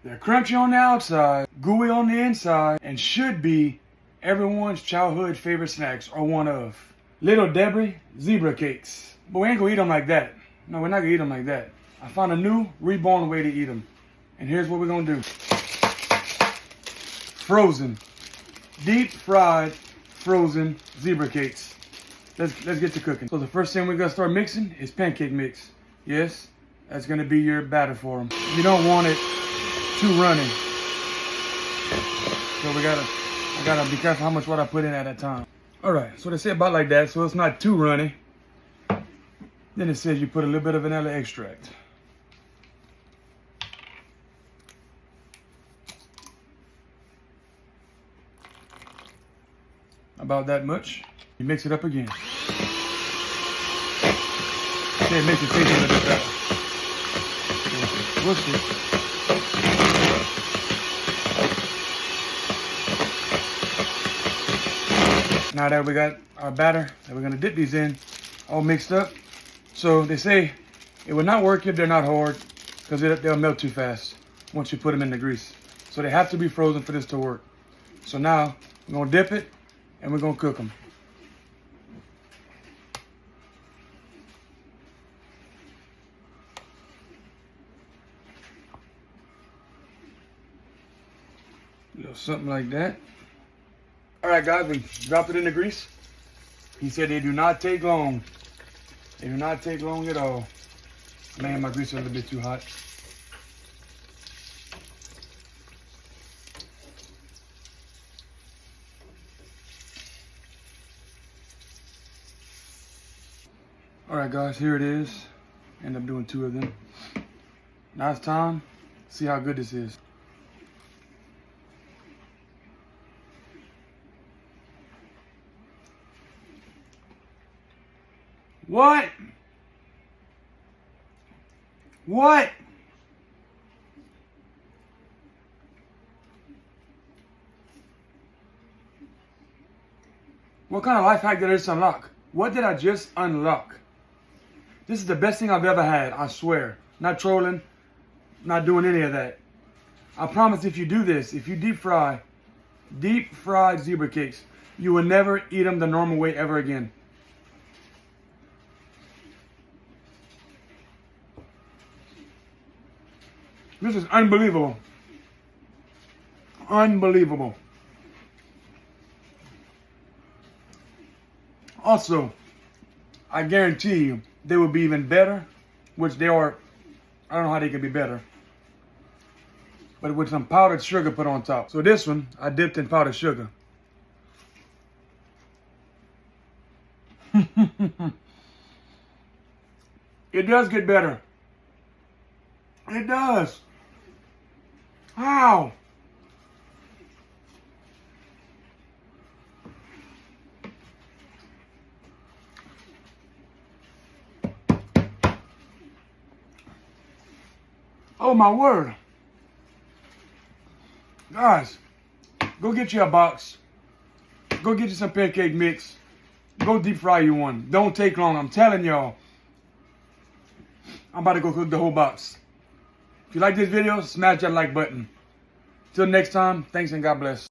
They're crunchy on the outside, gooey on the inside, and should be everyone's childhood favorite snacks, or one of. Little Debbie zebra cakes. But we ain't gonna eat them like that. No, we're not gonna eat them like that. I found a new, reborn way to eat them. And here's what we're gonna do. Frozen. Deep fried, frozen zebra cakes. Let's get to cooking. So the first thing we're gonna start mixing is pancake mix. Yes, that's gonna be your batter for them. You don't want it too runny. So I gotta be careful how much water I put in at a time. All right, so they say about like that, so it's not too runny. Then it says you put a little bit of vanilla extract. About that much. You mix it up again. Okay, it makes it taste a little bit better. Whoops it. Now that we got our batter that we're gonna dip these in, all mixed up. So they say it will not work if they're not hard, because they'll melt too fast once you put them in the grease. So they have to be frozen for this to work. So now we're gonna dip it and we're gonna cook them. A little something like that. All right, guys, we dropped it in the grease. He said they do not take long. They do not take long at all. Man, my grease is a little bit too hot. All right, guys, here it is. End up doing 2 of them. Now it's time to see how good this is. What? What? What kind of life hack did I just unlock? What did I just unlock? This is the best thing I've ever had, I swear. Not trolling, not doing any of that. I promise if you do this, if you deep fried zebra cakes, you will never eat them the normal way ever again. This is unbelievable. Unbelievable. Also, I guarantee you they will be even better, which they are. I don't know how they could be better, but with some powdered sugar put on top. So this one, I dipped in powdered sugar. It does get better. It does. How? Oh my word. Guys, go get you a box. Go get you some pancake mix. Go deep fry you one. Don't take long, I'm telling y'all. I'm about to go cook the whole box. If you like this video, smash that like button. Till next time, thanks and God bless.